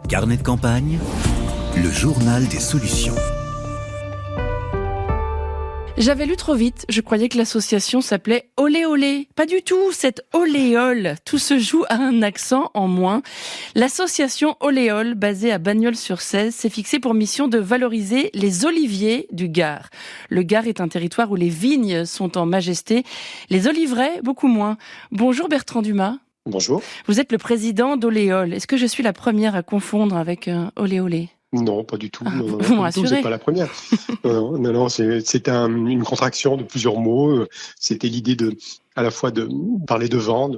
Carnet de campagne, le journal des solutions. J'avais lu trop vite, je croyais que l'association s'appelait Olé Olé. Pas du tout, c'est Oléole. Tout se joue à un accent en moins. L'association Oléole, basée à Bagnols-sur-Cèze, s'est fixée pour mission de valoriser les oliviers du Gard. Le Gard est un territoire où les vignes sont en majesté, les oliveraies beaucoup moins. Bonjour Bertrand Dumas. Bonjour. Vous êtes le président d'Oléole. Est-ce que je suis la première à confondre avec Olé Olé ? Non, pas du tout. Non, vous me pas du tout, vous rassurez. n'êtes pas la première. Non, c'est une contraction de plusieurs mots. C'était l'idée à la fois de parler de vent,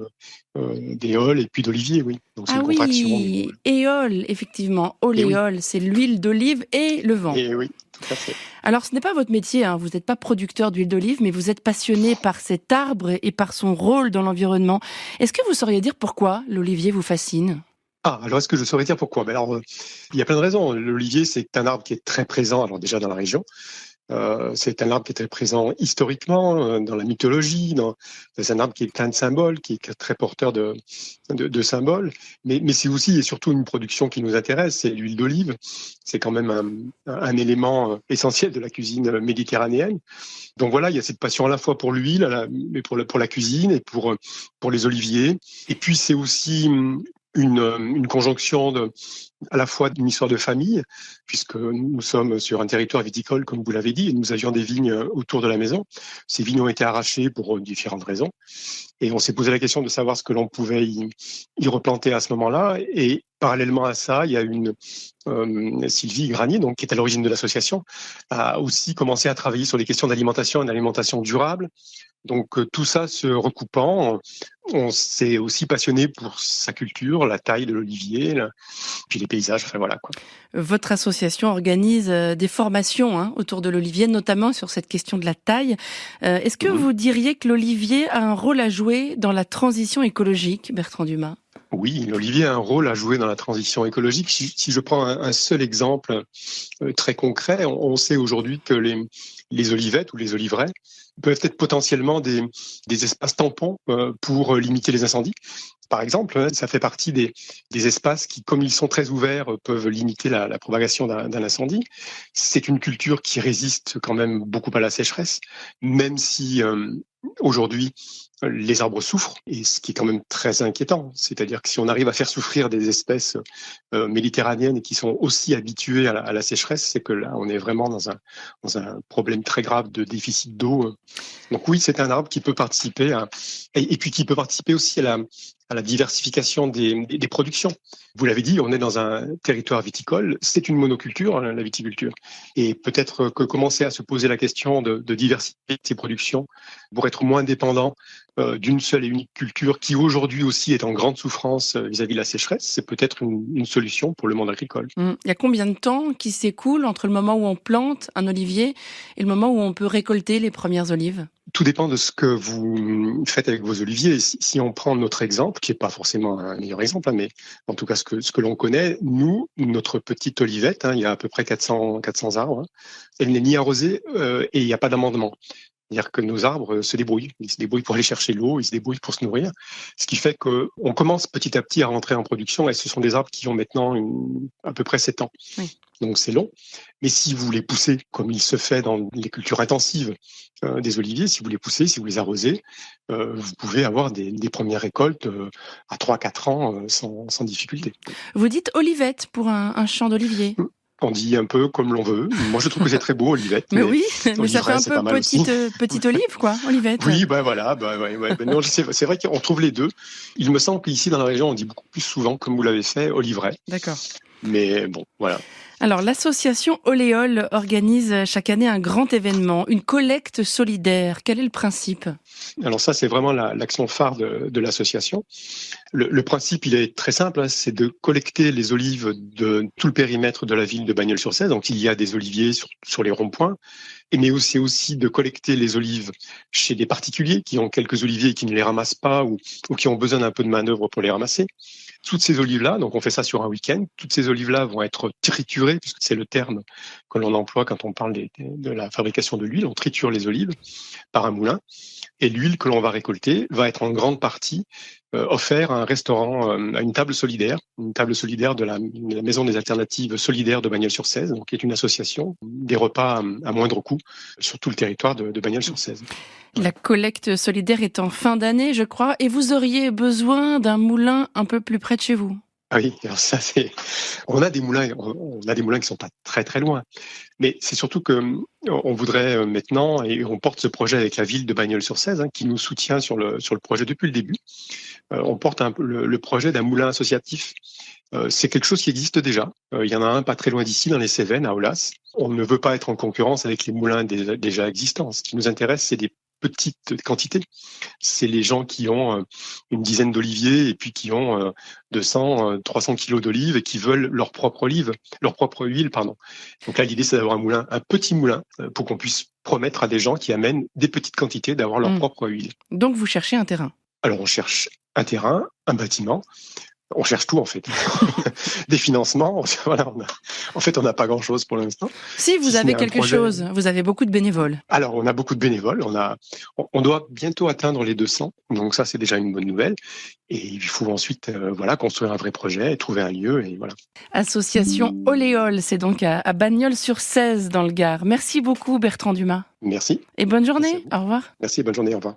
d'éole et puis d'olivier, oui. Donc c'est une contraction. Oui, éole, effectivement. Oléole, c'est l'huile d'olive et le vent. Et oui, tout à fait. Alors, ce n'est pas votre métier, vous n'êtes pas producteur d'huile d'olive, mais vous êtes passionné par cet arbre et par son rôle dans l'environnement. Est-ce que vous sauriez dire pourquoi l'olivier vous fascine ? Alors est-ce que je saurais dire pourquoi ? Il y a plein de raisons. L'olivier, c'est un arbre qui est très présent, alors déjà dans la région. C'est un arbre qui est très présent historiquement, dans la mythologie. C'est un arbre qui est plein de symboles, qui est très porteur de symboles. Mais c'est aussi et surtout une production qui nous intéresse, c'est l'huile d'olive. C'est quand même un élément essentiel de la cuisine méditerranéenne. Donc voilà, il y a cette passion à la fois pour l'huile, mais pour la cuisine et pour les oliviers. Et puis c'est aussi une conjonction à la fois d'une histoire de famille, puisque nous sommes sur un territoire viticole, comme vous l'avez dit, et nous avions des vignes autour de la maison. Ces vignes ont été arrachées pour différentes raisons. Et on s'est posé la question de savoir ce que l'on pouvait y replanter à ce moment-là. Et parallèlement à ça, il y a Sylvie Granier, donc, qui est à l'origine de l'association, a aussi commencé à travailler sur les questions d'alimentation et d'alimentation durable. Donc tout ça se recoupant, on s'est aussi passionné pour sa culture, la taille de l'olivier, puis les paysages, enfin voilà quoi. Votre association organise des formations autour de l'olivier, notamment sur cette question de la taille. Est-ce que vous diriez que l'olivier a un rôle à jouer dans la transition écologique, Bertrand Dumas ? Oui, l'olivier a un rôle à jouer dans la transition écologique. Si je prends un seul exemple très concret, on sait aujourd'hui que les olivettes ou les oliveraies peuvent être potentiellement des espaces tampons pour limiter les incendies. Par exemple, ça fait partie des espaces qui, comme ils sont très ouverts, peuvent limiter la propagation d'un incendie. C'est une culture qui résiste quand même beaucoup à la sécheresse, même si aujourd'hui, les arbres souffrent, et ce qui est quand même très inquiétant. C'est-à-dire que si on arrive à faire souffrir des espèces méditerranéennes et qui sont aussi habituées à la sécheresse, c'est que là, on est vraiment dans un problème très grave de déficit d'eau. Donc oui, c'est un arbre qui peut participer et puis qui peut participer aussi à la diversification des productions. Vous l'avez dit, on est dans un territoire viticole, c'est une monoculture, la viticulture. Et peut-être que commencer à se poser la question de diversifier ces productions pour être moins dépendant d'une seule et unique culture qui aujourd'hui aussi est en grande souffrance vis-à-vis de la sécheresse, c'est peut-être une solution pour le monde agricole. Il y a combien de temps qui s'écoule entre le moment où on plante un olivier et le moment où on peut récolter les premières olives ? Tout dépend de ce que vous faites avec vos oliviers. Si on prend notre exemple, qui n'est pas forcément un meilleur exemple, mais en tout cas ce que l'on connaît, nous, notre petite olivette, il y a à peu près 400 arbres, elle n'est ni arrosée et il n'y a pas d'amendement. C'est-à-dire que nos arbres se débrouillent. Ils se débrouillent pour aller chercher l'eau, ils se débrouillent pour se nourrir. Ce qui fait qu'on commence petit à petit à rentrer en production et ce sont des arbres qui ont maintenant à peu près 7 ans. Oui. Donc c'est long. Mais si vous les poussez, comme il se fait dans les cultures intensives des oliviers, si vous les poussez, si vous les arrosez, vous pouvez avoir des premières récoltes à 3-4 ans sans difficulté. Vous dites olivette pour un champ d'olivier ? On dit un peu comme l'on veut. Moi, je trouve que c'est très beau, olivette. Mais oui, mais ça fait un peu petite olive, quoi, olivette. Oui, voilà. Non, c'est vrai qu'on trouve les deux. Il me semble qu'ici, dans la région, on dit beaucoup plus souvent, comme vous l'avez fait, oliveraie. D'accord. Mais bon, voilà. Alors, l'association Oléole organise chaque année un grand événement, une collecte solidaire. Quel est le principe ? Alors ça, c'est vraiment l'action phare de l'association. Le principe, il est très simple, c'est de collecter les olives de tout le périmètre de la ville de Bagnols-sur-Cèze. Donc, il y a des oliviers sur les ronds-points. Mais c'est aussi de collecter les olives chez des particuliers qui ont quelques oliviers et qui ne les ramassent pas ou qui ont besoin d'un peu de main-d'œuvre pour les ramasser. toutes ces olives-là, donc on fait ça sur un week-end, toutes ces olives-là vont être triturées, puisque c'est le terme que l'on emploie quand on parle de la fabrication de l'huile. On triture les olives par un moulin. Et l'huile que l'on va récolter va être en grande partie offerte à un restaurant, à une table solidaire de la Maison des Alternatives Solidaires de Bagnols-sur-Cèze, donc qui est une association des repas à moindre coût sur tout le territoire de Bagnols-sur-Cèze. La collecte solidaire est en fin d'année, je crois, et vous auriez besoin d'un moulin un peu plus près de chez vous. Ah oui, alors ça on a des moulins qui sont pas très très loin, mais c'est surtout que on voudrait maintenant, et on porte ce projet avec la ville de Bagnols-sur-Cèze, qui nous soutient sur le projet depuis le début. On porte le projet d'un moulin associatif. C'est quelque chose qui existe déjà. Il y en a un pas très loin d'ici, dans les Cévennes, à Aulas. On ne veut pas être en concurrence avec les moulins déjà existants. Ce qui nous intéresse, c'est des petites quantités. C'est les gens qui ont une dizaine d'oliviers et puis qui ont 200, 300 kilos d'olives et qui veulent leur propre huile, pardon. Donc là, l'idée, c'est d'avoir un petit moulin pour qu'on puisse promettre à des gens qui amènent des petites quantités d'avoir leur propre huile. Donc vous cherchez un terrain. Alors on cherche un terrain, un bâtiment. On cherche tout en fait. Des financements, voilà, on n'a pas grand-chose pour l'instant. Si vous avez quelque chose, vous avez beaucoup de bénévoles. Alors on a beaucoup de bénévoles, on doit bientôt atteindre les 200, donc ça c'est déjà une bonne nouvelle. Et il faut ensuite construire un vrai projet et trouver un lieu. Et voilà. Association Oléole, c'est donc à Bagnols-sur-Cèze dans le Gard. Merci beaucoup Bertrand Dumas. Merci. Et bonne journée, au revoir. Merci, bonne journée, au revoir.